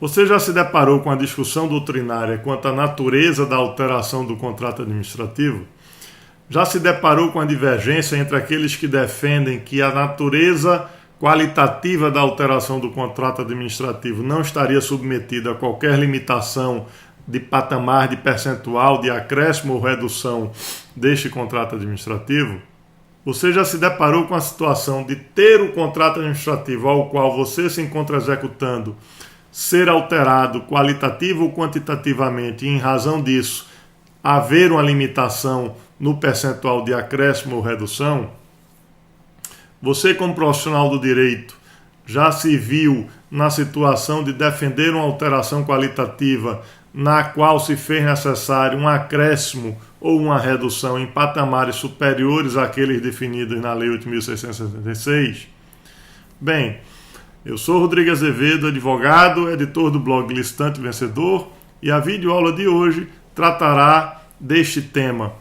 Você já se deparou com a discussão doutrinária quanto à natureza da alteração do contrato administrativo? Já se deparou com a divergência entre aqueles que defendem que a natureza qualitativa da alteração do contrato administrativo não estaria submetida a qualquer limitação de patamar, de percentual, de acréscimo ou redução deste contrato administrativo? Você já se deparou com a situação de ter o contrato administrativo ao qual você se encontra executando ser alterado qualitativo ou quantitativamente e, em razão disso, haver uma limitação no percentual de acréscimo ou redução? Você, como profissional do direito, já se viu na situação de defender uma alteração qualitativa na qual se fez necessário um acréscimo ou uma redução em patamares superiores àqueles definidos na Lei 8.666? Bem, eu sou Rodrigo Azevedo, advogado, editor do blog Listante Vencedor, e a videoaula de hoje tratará deste tema: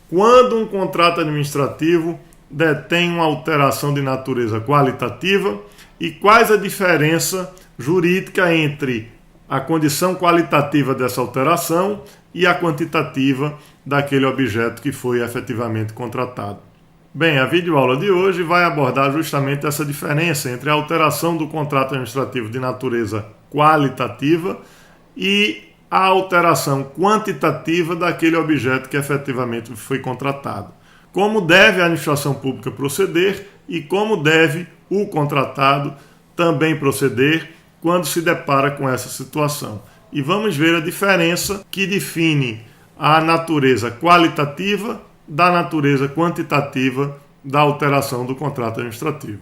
quando um contrato administrativo detém uma alteração de natureza qualitativa e quais a diferença jurídica entre a condição qualitativa dessa alteração e a quantitativa daquele objeto que foi efetivamente contratado. Bem, a videoaula de hoje vai abordar justamente essa diferença entre a alteração do contrato administrativo de natureza qualitativa e a alteração quantitativa daquele objeto que efetivamente foi contratado. Como deve a administração pública proceder e como deve o contratado também proceder quando se depara com essa situação. E vamos ver a diferença que define a natureza qualitativa da natureza quantitativa da alteração do contrato administrativo.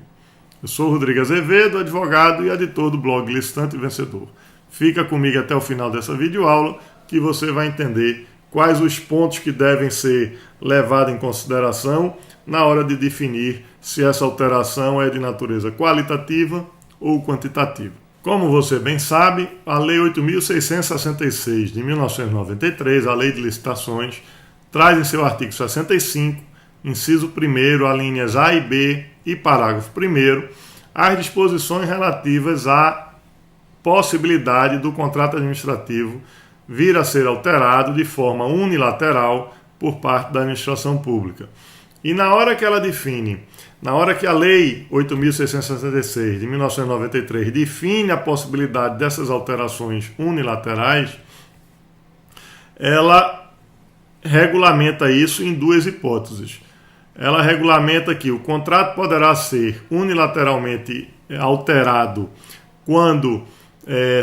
Eu sou Rodrigo Azevedo, advogado e editor do blog Listante Vencedor. Fica comigo até o final dessa videoaula que você vai entender quais os pontos que devem ser levados em consideração na hora de definir se essa alteração é de natureza qualitativa ou quantitativa. Como você bem sabe, a Lei 8.666 de 1993, a Lei de Licitações, traz em seu artigo 65, inciso 1º, alíneas A e B e parágrafo 1º, as disposições relativas à possibilidade do contrato administrativo vir a ser alterado de forma unilateral por parte da administração pública. E na hora que ela define, na hora que a Lei 8.666 de 1993 define a possibilidade dessas alterações unilaterais, ela regulamenta isso em duas hipóteses. Ela regulamenta que o contrato poderá ser unilateralmente alterado quando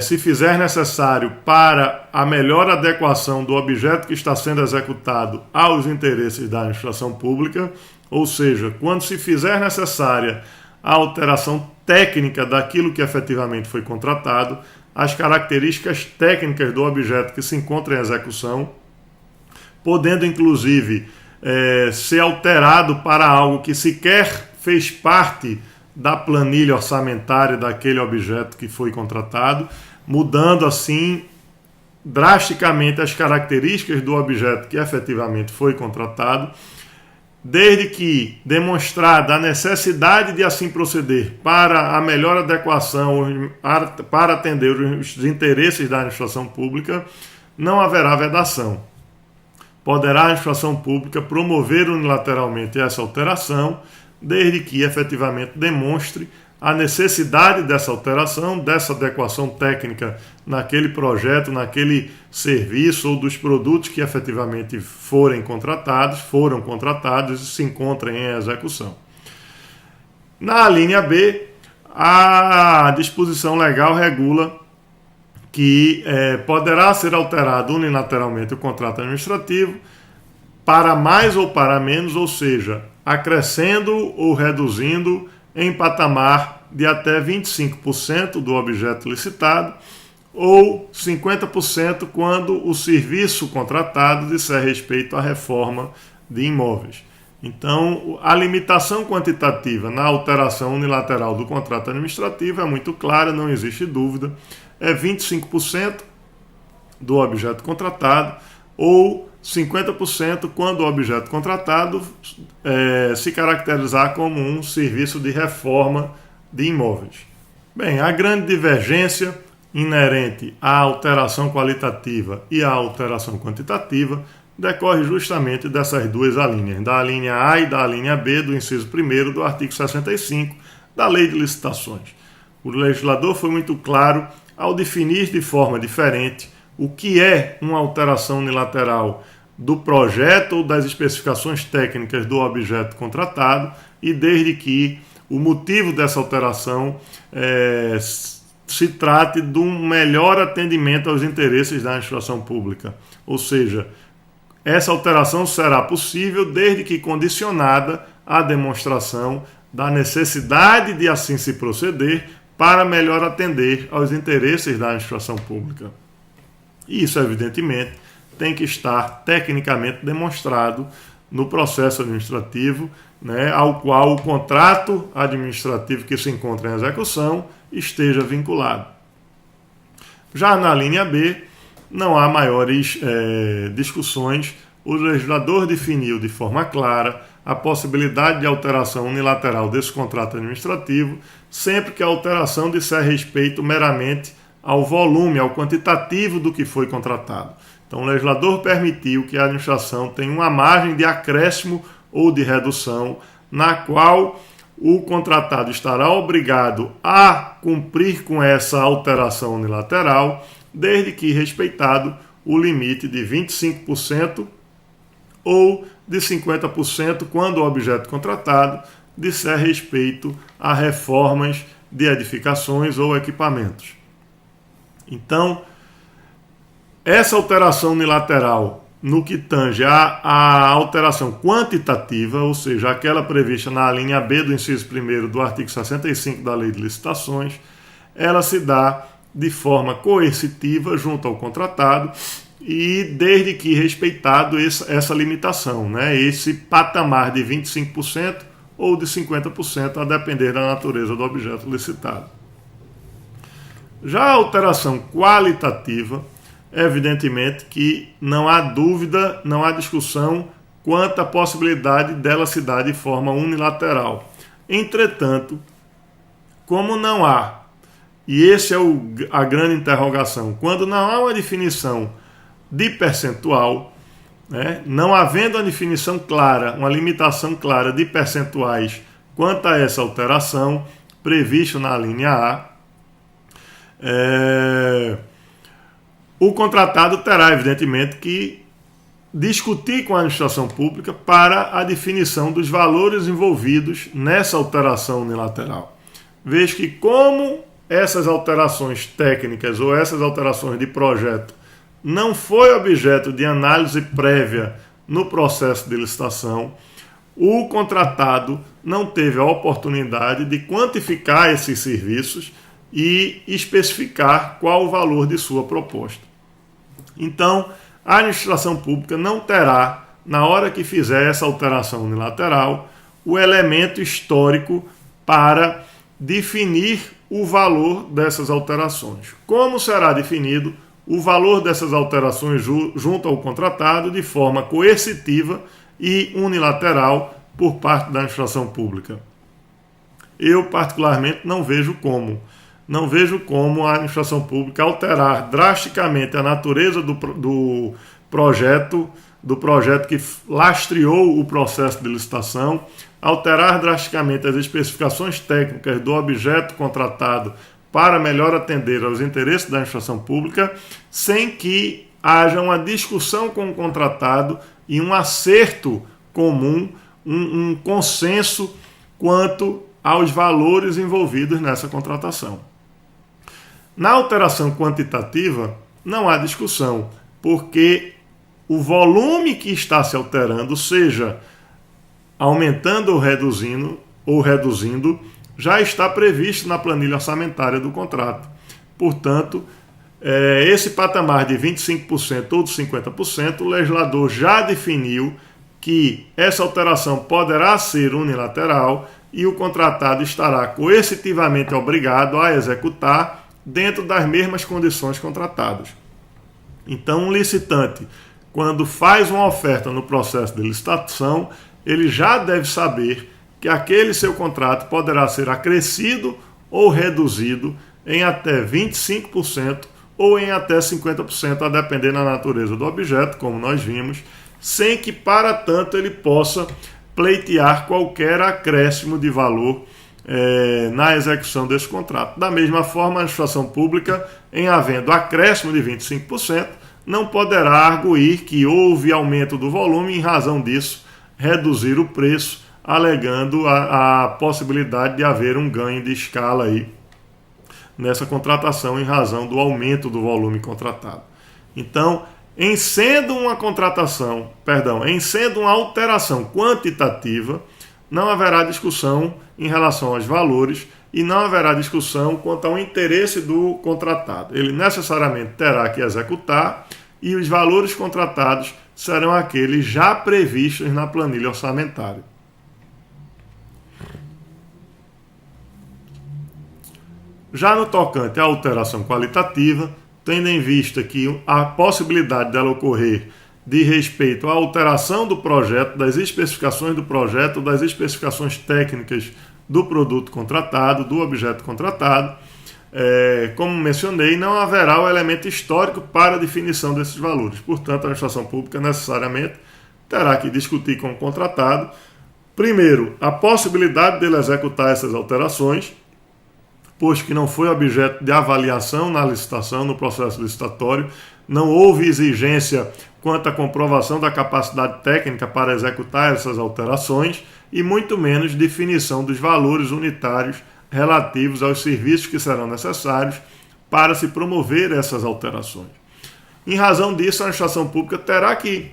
se fizer necessário para a melhor adequação do objeto que está sendo executado aos interesses da administração pública, ou seja, quando se fizer necessária a alteração técnica daquilo que efetivamente foi contratado, as características técnicas do objeto que se encontra em execução, podendo inclusive ser alterado para algo que sequer fez parte da planilha orçamentária daquele objeto que foi contratado, mudando assim drasticamente as características do objeto que efetivamente foi contratado, desde que demonstrada a necessidade de assim proceder para a melhor adequação, para atender os interesses da administração pública, não haverá vedação. Poderá a administração pública promover unilateralmente essa alteração, desde que efetivamente demonstre a necessidade dessa alteração, dessa adequação técnica naquele projeto, naquele serviço ou dos produtos que efetivamente foram contratados e se encontrem em execução. Na linha B, a disposição legal regula que poderá ser alterado unilateralmente o contrato administrativo para mais ou para menos, ou seja, acrescendo ou reduzindo em patamar de até 25% do objeto licitado ou 50% quando o serviço contratado disser respeito à reforma de imóveis. Então, a limitação quantitativa na alteração unilateral do contrato administrativo é muito clara, não existe dúvida, é 25% do objeto contratado ou 50% quando o objeto contratado se caracterizar como um serviço de reforma de imóveis. Bem, a grande divergência inerente à alteração qualitativa e à alteração quantitativa decorre justamente dessas duas alíneas, da alínea A e da alínea B do inciso 1º do artigo 65 da Lei de Licitações. O legislador foi muito claro ao definir de forma diferente o que é uma alteração unilateral do projeto ou das especificações técnicas do objeto contratado e desde que o motivo dessa alteração se trate de um melhor atendimento aos interesses da administração pública. Ou seja, essa alteração será possível desde que condicionada à demonstração da necessidade de assim se proceder para melhor atender aos interesses da administração pública. E isso, evidentemente, tem que estar tecnicamente demonstrado no processo administrativo, ao qual o contrato administrativo que se encontra em execução esteja vinculado. Já na linha B, não há maiores discussões. O legislador definiu de forma clara a possibilidade de alteração unilateral desse contrato administrativo, sempre que a alteração disser respeito meramente ao volume, ao quantitativo do que foi contratado. Então, o legislador permitiu que a administração tenha uma margem de acréscimo ou de redução, na qual o contratado estará obrigado a cumprir com essa alteração unilateral, desde que respeitado o limite de 25% ou de 50% quando o objeto contratado disser respeito a reformas de edificações ou equipamentos. Então, essa alteração unilateral, no que tange à alteração quantitativa, ou seja, aquela prevista na linha B do inciso 1º do artigo 65 da Lei de Licitações, ela se dá de forma coercitiva junto ao contratado e desde que respeitado essa limitação, esse patamar de 25% ou de 50%, a depender da natureza do objeto licitado. Já a alteração qualitativa, evidentemente que não há dúvida, não há discussão quanto à possibilidade dela se dar de forma unilateral. Entretanto, como não há, e essa é a grande interrogação, quando não há uma definição de percentual, não havendo uma definição clara, uma limitação clara de percentuais quanto a essa alteração, previsto na linha A, o contratado terá, evidentemente, que discutir com a administração pública para a definição dos valores envolvidos nessa alteração unilateral. Veja que como essas alterações técnicas ou essas alterações de projeto não foi objeto de análise prévia no processo de licitação, o contratado não teve a oportunidade de quantificar esses serviços e especificar qual o valor de sua proposta. Então, a administração pública não terá, na hora que fizer essa alteração unilateral, o elemento histórico para definir o valor dessas alterações. Como será definido o valor dessas alterações junto ao contratado de forma coercitiva e unilateral por parte da administração pública? Eu, particularmente, não vejo como a administração pública alterar drasticamente a natureza do projeto que lastreou o processo de licitação, alterar drasticamente as especificações técnicas do objeto contratado para melhor atender aos interesses da administração pública, sem que haja uma discussão com o contratado e um acerto comum, um consenso quanto aos valores envolvidos nessa contratação. Na alteração quantitativa, não há discussão, porque o volume que está se alterando, seja aumentando ou reduzindo, já está previsto na planilha orçamentária do contrato. Portanto, esse patamar de 25% ou de 50%, o legislador já definiu que essa alteração poderá ser unilateral e o contratado estará coercitivamente obrigado a executar dentro das mesmas condições contratadas. Então, um licitante, quando faz uma oferta no processo de licitação, ele já deve saber que aquele seu contrato poderá ser acrescido ou reduzido em até 25% ou em até 50%, a depender da natureza do objeto, como nós vimos, sem que, para tanto, ele possa pleitear qualquer acréscimo de valor na execução desse contrato. Da mesma forma, a administração pública, em havendo acréscimo de 25%, não poderá arguir que houve aumento do volume e, em razão disso, reduzir o preço, alegando a possibilidade de haver um ganho de escala aí nessa contratação em razão do aumento do volume contratado. Então, em sendo uma alteração quantitativa, não haverá discussão em relação aos valores e não haverá discussão quanto ao interesse do contratado. Ele necessariamente terá que executar e os valores contratados serão aqueles já previstos na planilha orçamentária. Já no tocante à alteração qualitativa, tendo em vista que a possibilidade dela ocorrer de respeito à alteração do projeto, das especificações do projeto, das especificações técnicas do produto contratado, do objeto contratado, como mencionei, não haverá o elemento histórico para a definição desses valores. Portanto, a administração pública necessariamente terá que discutir com o contratado, primeiro, a possibilidade dele executar essas alterações, posto que não foi objeto de avaliação na licitação, no processo licitatório, não houve exigência quanto à comprovação da capacidade técnica para executar essas alterações e muito menos definição dos valores unitários relativos aos serviços que serão necessários para se promover essas alterações. Em razão disso, a administração pública terá que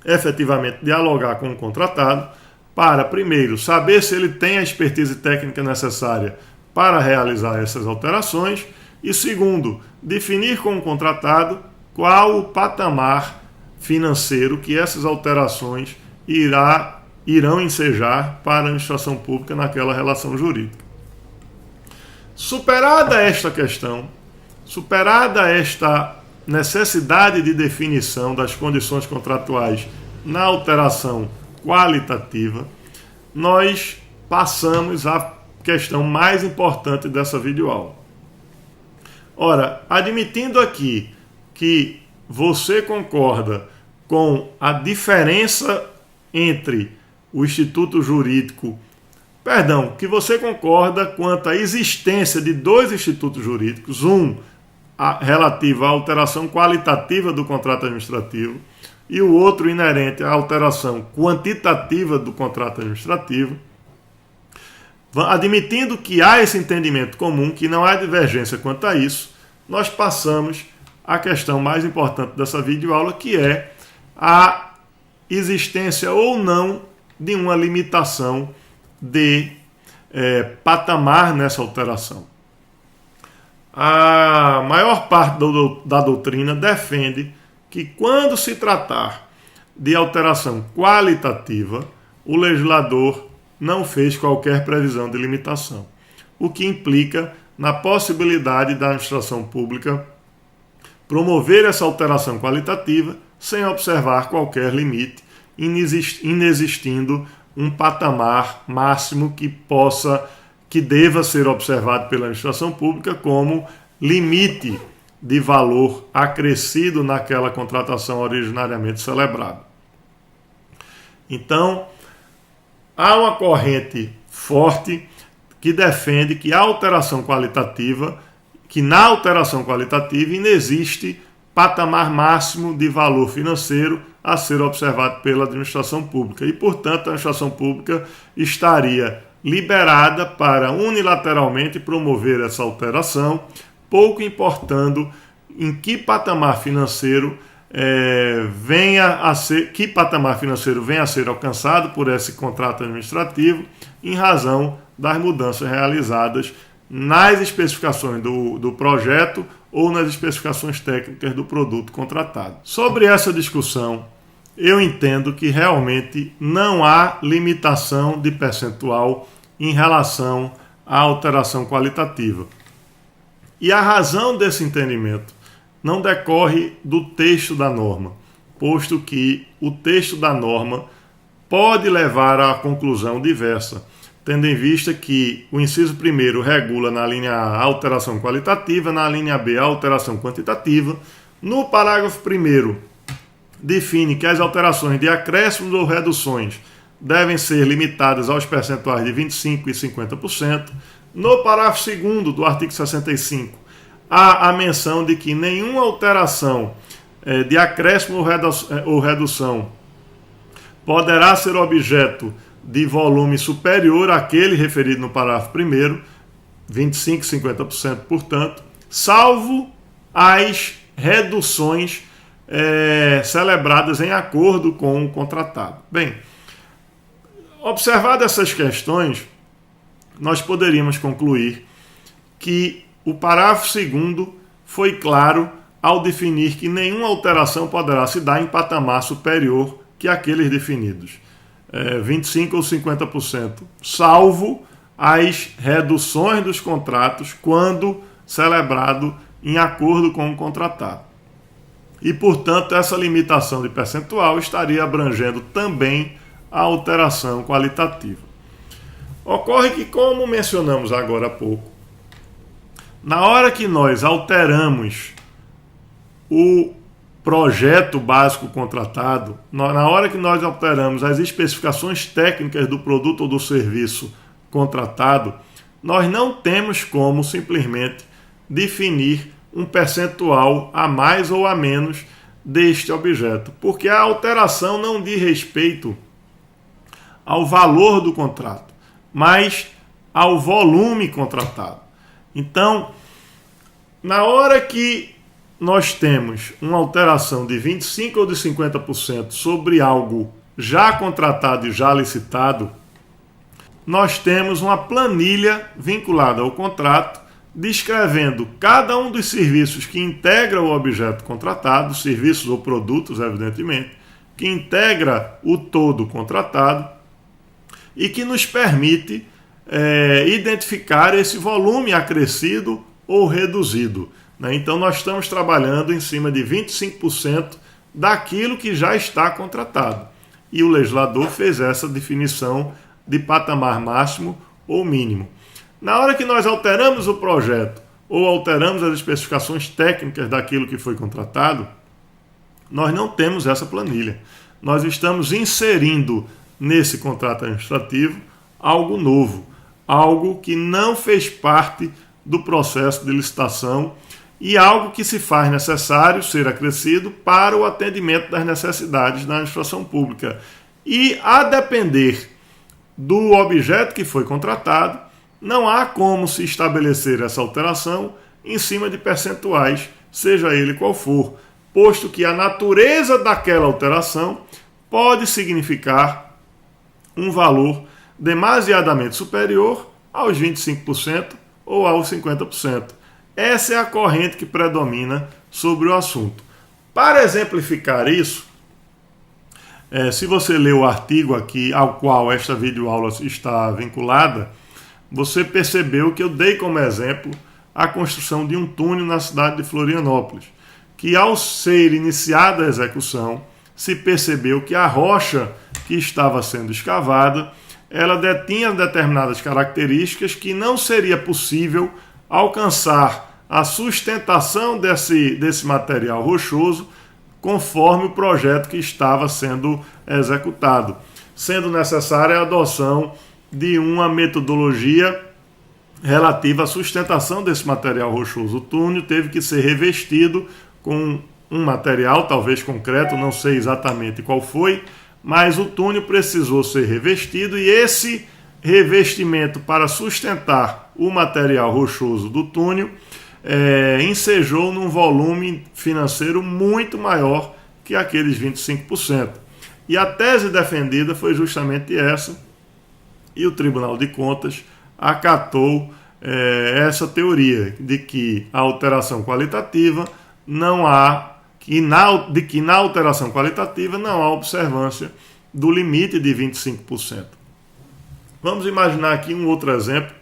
efetivamente dialogar com o contratado para, primeiro, saber se ele tem a expertise técnica necessária para realizar essas alterações e, segundo, definir com o contratado qual o patamar financeiro que essas alterações irão ensejar para a administração pública naquela relação jurídica. Superada esta questão, superada esta necessidade de definição das condições contratuais na alteração qualitativa, nós passamos à questão mais importante dessa videoaula. Ora, admitindo aqui que você concorda com a diferença entre o instituto jurídico, que você concorda quanto à existência de dois institutos jurídicos, um relativo à alteração qualitativa do contrato administrativo e o outro inerente à alteração quantitativa do contrato administrativo, admitindo que há esse entendimento comum, que não há divergência quanto a isso, nós passamos à questão mais importante dessa videoaula, que é a existência ou não de uma limitação de patamar nessa alteração. A maior parte da doutrina defende que, quando se tratar de alteração qualitativa, o legislador não fez qualquer previsão de limitação, o que implica na possibilidade da administração pública promover essa alteração qualitativa sem observar qualquer limite, inexistindo um patamar máximo que deva ser observado pela administração pública como limite de valor acrescido naquela contratação originariamente celebrada. Então, há uma corrente forte que defende que na alteração qualitativa inexiste patamar máximo de valor financeiro a ser observado pela administração pública e, portanto, a administração pública estaria liberada para unilateralmente promover essa alteração, pouco importando em que patamar financeiro venha a ser alcançado por esse contrato administrativo em razão das mudanças realizadas nas especificações do projeto ou nas especificações técnicas do produto contratado. Sobre essa discussão, eu entendo que realmente não há limitação de percentual em relação à alteração qualitativa. E a razão desse entendimento não decorre do texto da norma, posto que o texto da norma pode levar à conclusão diversa, tendo em vista que o inciso 1º regula na linha A a alteração qualitativa, na linha B a alteração quantitativa. No parágrafo 1º, define que as alterações de acréscimos ou reduções devem ser limitadas aos percentuais de 25% e 50%. No parágrafo 2º do artigo 65, há a menção de que nenhuma alteração de acréscimo ou redução poderá ser objeto de volume superior àquele referido no parágrafo 1º, 25% e 50%, portanto, salvo as reduções celebradas em acordo com o contratado. Bem, observadas essas questões, nós poderíamos concluir que o parágrafo 2º foi claro ao definir que nenhuma alteração poderá se dar em patamar superior que aqueles definidos, 25% ou 50%, salvo as reduções dos contratos quando celebrado em acordo com o contratado. E, portanto, essa limitação de percentual estaria abrangendo também a alteração qualitativa. Ocorre que, como mencionamos agora há pouco, na hora que nós alteramos o projeto básico contratado, na hora que nós alteramos as especificações técnicas do produto ou do serviço contratado, nós não temos como simplesmente definir um percentual a mais ou a menos deste objeto, porque a alteração não diz respeito ao valor do contrato, mas ao volume contratado. Então, na hora que nós temos uma alteração de 25% ou de 50% sobre algo já contratado e já licitado, nós temos uma planilha vinculada ao contrato, descrevendo cada um dos serviços que integra o objeto contratado, serviços ou produtos, evidentemente, que integra o todo contratado e que nos permite identificar esse volume acrescido ou reduzido. Então, nós estamos trabalhando em cima de 25% daquilo que já está contratado. E o legislador fez essa definição de patamar máximo ou mínimo. Na hora que nós alteramos o projeto ou alteramos as especificações técnicas daquilo que foi contratado, nós não temos essa planilha. Nós estamos inserindo nesse contrato administrativo algo novo, algo que não fez parte do processo de licitação e algo que se faz necessário ser acrescido para o atendimento das necessidades da administração pública. E, a depender do objeto que foi contratado, não há como se estabelecer essa alteração em cima de percentuais, seja ele qual for, posto que a natureza daquela alteração pode significar um valor demasiadamente superior aos 25% ou aos 50%. Essa é a corrente que predomina sobre o assunto. Para exemplificar isso, se você ler o artigo aqui ao qual esta videoaula está vinculada, você percebeu que eu dei como exemplo a construção de um túnel na cidade de Florianópolis, que ao ser iniciada a execução, se percebeu que a rocha que estava sendo escavada, ela detinha determinadas características que não seria possível alcançar a sustentação desse material rochoso conforme o projeto que estava sendo executado, sendo necessária a adoção de uma metodologia relativa à sustentação desse material rochoso. O túnel teve que ser revestido com um material, talvez concreto, não sei exatamente qual foi, mas o túnel precisou ser revestido e esse revestimento para sustentar o material rochoso do túnel ensejou num volume financeiro muito maior que aqueles 25%. E a tese defendida foi justamente essa, e o Tribunal de Contas acatou essa teoria de que a alteração qualitativa não há, de que na alteração qualitativa não há observância do limite de 25%. Vamos imaginar aqui um outro exemplo,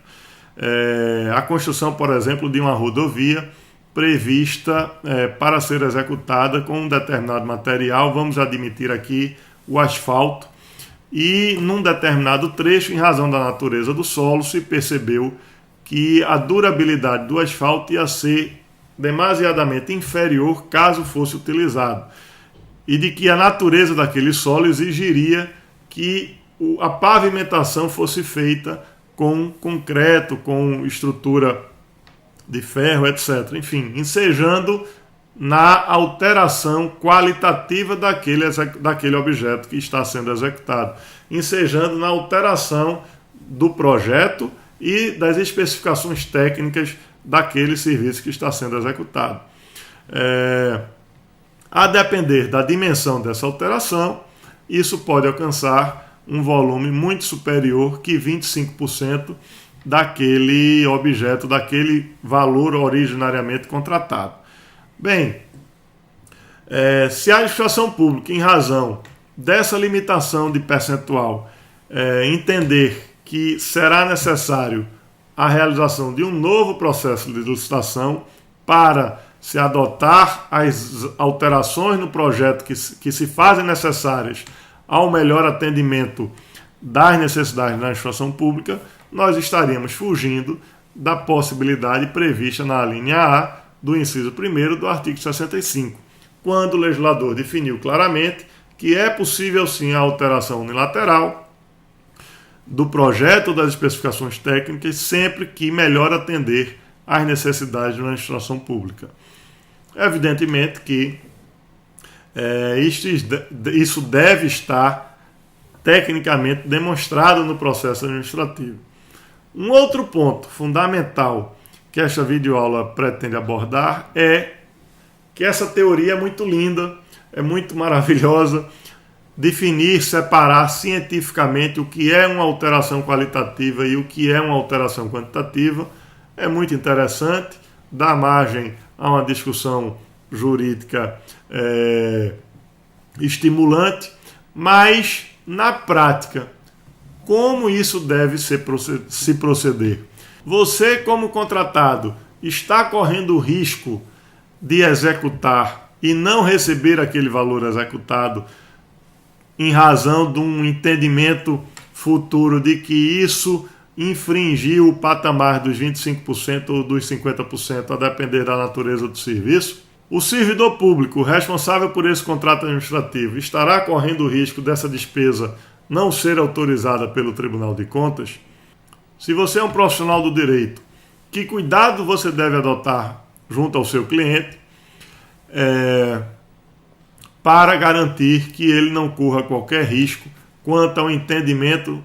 a construção, por exemplo, de uma rodovia prevista para ser executada com um determinado material, vamos admitir aqui o asfalto, e num determinado trecho, em razão da natureza do solo, se percebeu que a durabilidade do asfalto ia ser demasiadamente inferior caso fosse utilizado, e de que a natureza daquele solo exigiria que a pavimentação fosse feita com concreto, com estrutura de ferro, etc. Enfim, ensejando na alteração qualitativa daquele objeto que está sendo executado, ensejando na alteração do projeto e das especificações técnicas daquele serviço que está sendo executado. A depender da dimensão dessa alteração, isso pode alcançar um volume muito superior que 25% daquele objeto, daquele valor originariamente contratado. Bem, se a administração pública, em razão dessa limitação de percentual, entender que será necessário a realização de um novo processo de licitação para se adotar as alterações no projeto que se fazem necessárias ao melhor atendimento das necessidades da administração pública, nós estaríamos fugindo da possibilidade prevista na linha A do inciso 1º do artigo 65, quando o legislador definiu claramente que é possível sim a alteração unilateral do projeto ou das especificações técnicas, sempre que melhor atender às necessidades da administração pública. Evidentemente que isso deve estar tecnicamente demonstrado no processo administrativo. Um outro ponto fundamental que esta videoaula pretende abordar é que essa teoria é muito linda, é muito maravilhosa. Definir, separar cientificamente o que é uma alteração qualitativa e o que é uma alteração quantitativa é muito interessante, dá margem a uma discussão jurídica estimulante, mas na prática, como isso deve se proceder? Você, como contratado, está correndo o risco de executar e não receber aquele valor executado em razão de um entendimento futuro de que isso infringiu o patamar dos 25% ou dos 50%, a depender da natureza do serviço? O servidor público responsável por esse contrato administrativo estará correndo o risco dessa despesa não ser autorizada pelo Tribunal de Contas? Se você é um profissional do direito, que cuidado você deve adotar junto ao seu cliente para garantir que ele não corra qualquer risco quanto ao entendimento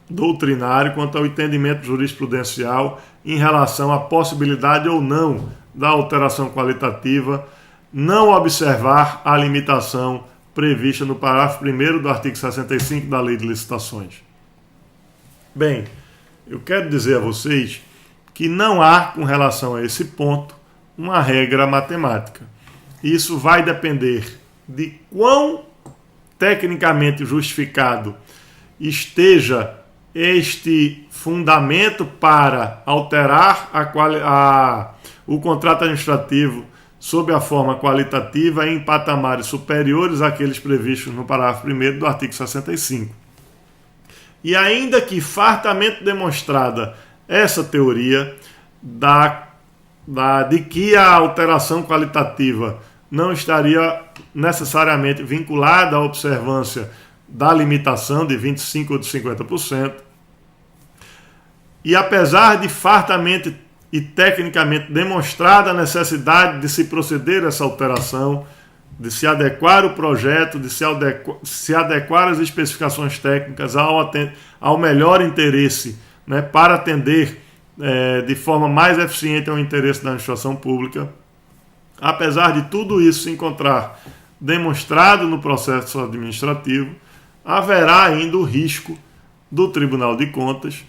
doutrinário, quanto ao entendimento jurisprudencial em relação à possibilidade ou não da alteração qualitativa, não observar a limitação prevista no parágrafo 1º do artigo 65 da Lei de Licitações? Bem, eu quero dizer a vocês que não há, com relação a esse ponto, uma regra matemática. Isso vai depender de quão tecnicamente justificado esteja este fundamento para alterar o contrato administrativo sob a forma qualitativa em patamares superiores àqueles previstos no parágrafo 1º do artigo 65. E ainda que fartamente demonstrada essa teoria de que a alteração qualitativa não estaria necessariamente vinculada à observância da limitação de 25% ou de 50%, e apesar de fartamente e tecnicamente demonstrada a necessidade de se proceder a essa alteração, de se adequar o projeto, de se adequar as especificações técnicas ao melhor interesse, né, para atender de forma mais eficiente ao interesse da administração pública, apesar de tudo isso se encontrar demonstrado no processo administrativo, haverá ainda o risco do Tribunal de Contas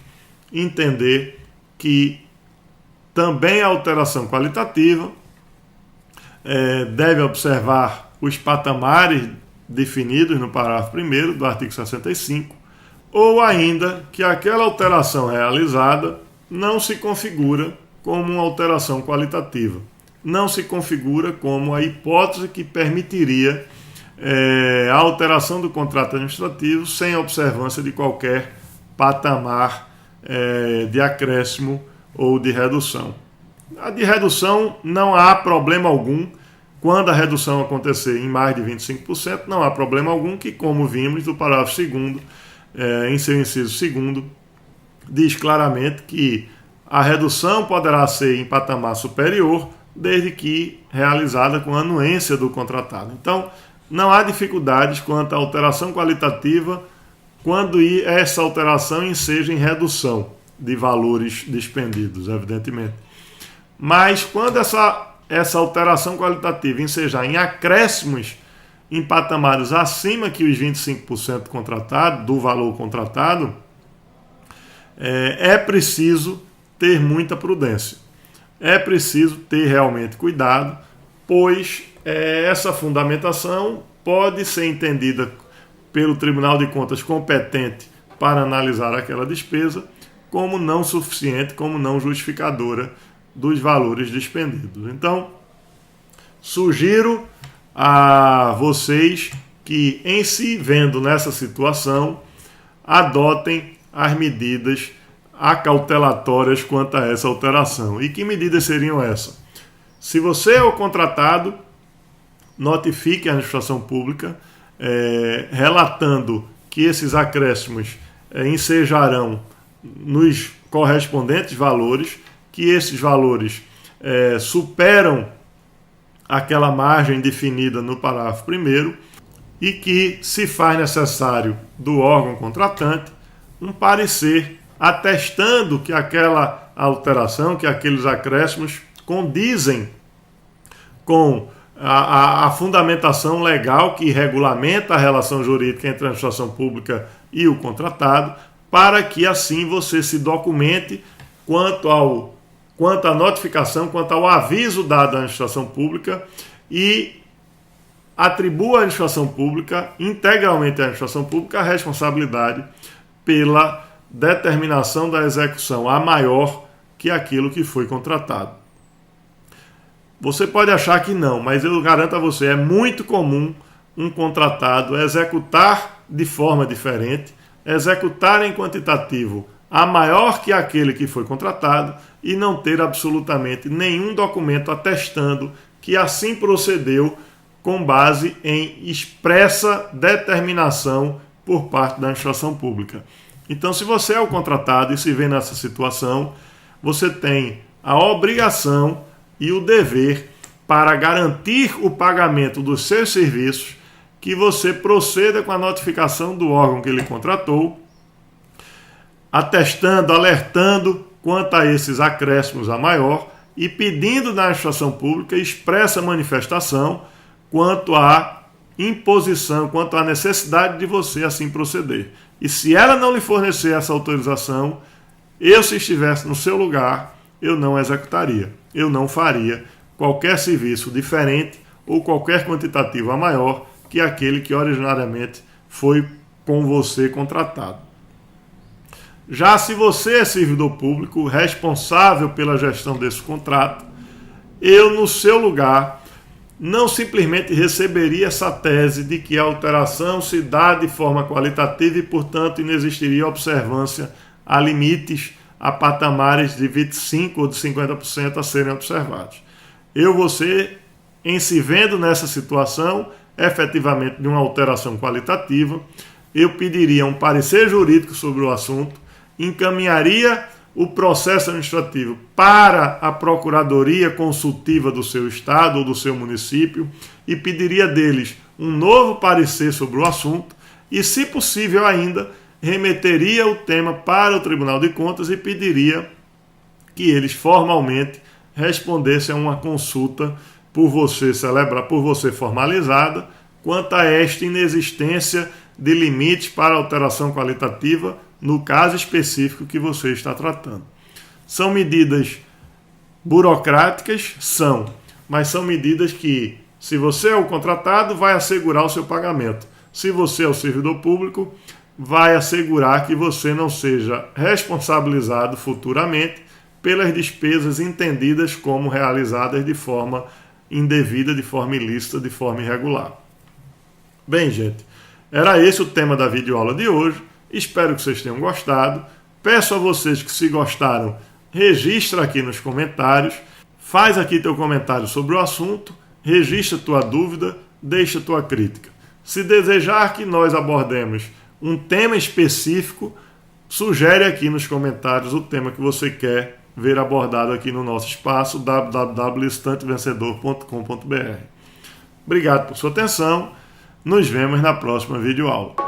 entender que também a alteração qualitativa deve observar os patamares definidos no parágrafo 1º do artigo 65, ou ainda que aquela alteração realizada não se configura como uma alteração qualitativa, não se configura como a hipótese que permitiria a alteração do contrato administrativo sem observância de qualquer patamar de acréscimo ou de redução. A de redução não há problema algum. Quando a redução acontecer em mais de 25%, não há problema algum, que, como vimos do parágrafo 2º, em seu inciso 2º, diz claramente que a redução poderá ser em patamar superior, desde que realizada com a anuência do contratado. Então, não há dificuldades quanto à alteração qualitativa quando essa alteração seja em redução de valores dispendidos, evidentemente. Mas quando essa alteração qualitativa ensejar em acréscimos em patamares acima que os 25% contratado, do valor contratado, é preciso ter muita prudência. É preciso ter realmente cuidado, pois essa fundamentação pode ser entendida pelo Tribunal de Contas competente para analisar aquela despesa como não suficiente, como não justificadora dos valores dispendidos. Então, sugiro a vocês que, em se vendo nessa situação, adotem as medidas acautelatórias quanto a essa alteração. E que medidas seriam essas? Se você é o contratado, notifique a administração pública, relatando que esses acréscimos ensejarão nos correspondentes valores, que esses valores superam aquela margem definida no parágrafo 1º e que se faz necessário do órgão contratante um parecer atestando que aquela alteração, que aqueles acréscimos condizem com a fundamentação legal que regulamenta a relação jurídica entre a administração pública e o contratado, para que assim você se documente quanto à notificação, quanto ao aviso dado à administração pública e atribua à administração pública, integralmente à administração pública, a responsabilidade pela determinação da execução a maior que aquilo que foi contratado. Você pode achar que não, mas eu garanto a você, é muito comum um contratado executar de forma diferente, executar em quantitativo a maior que aquele que foi contratado e não ter absolutamente nenhum documento atestando que assim procedeu com base em expressa determinação por parte da administração pública. Então, se você é o contratado e se vê nessa situação, você tem a obrigação e o dever para garantir o pagamento dos seus serviços que você proceda com a notificação do órgão que ele contratou, atestando, alertando quanto a esses acréscimos a maior e pedindo da administração pública expressa manifestação quanto à imposição, quanto à necessidade de você assim proceder. E se ela não lhe fornecer essa autorização, eu, se estivesse no seu lugar, eu não executaria, eu não faria qualquer serviço diferente ou qualquer quantitativo a maior que aquele que originariamente foi com você contratado. Já se você é servidor público responsável pela gestão desse contrato, eu, no seu lugar, não simplesmente receberia essa tese de que a alteração se dá de forma qualitativa e, portanto, inexistiria observância a limites, a patamares de 25% ou de 50% a serem observados. Você, em se vendo nessa situação, efetivamente de uma alteração qualitativa, eu pediria um parecer jurídico sobre o assunto, encaminharia o processo administrativo para a Procuradoria Consultiva do seu estado ou do seu município e pediria deles um novo parecer sobre o assunto e, se possível ainda, remeteria o tema para o Tribunal de Contas e pediria que eles formalmente respondessem a uma consulta por você formalizada quanto a esta inexistência de limites para alteração qualitativa no caso específico que você está tratando. São medidas burocráticas? São, mas são medidas que, se você é o contratado, vai assegurar o seu pagamento. Se você é o servidor público, vai assegurar que você não seja responsabilizado futuramente pelas despesas entendidas como realizadas de forma indevida, de forma ilícita, de forma irregular. Bem, gente, era esse o tema da videoaula de hoje. Espero que vocês tenham gostado. Peço a vocês que, se gostaram, registra aqui nos comentários, faz aqui teu comentário sobre o assunto, registra tua dúvida, deixa tua crítica. Se desejar que nós abordemos um tema específico, sugere aqui nos comentários o tema que você quer ver abordado aqui no nosso espaço www.estantevencedor.com.br. Obrigado por sua atenção. Nos vemos na próxima videoaula.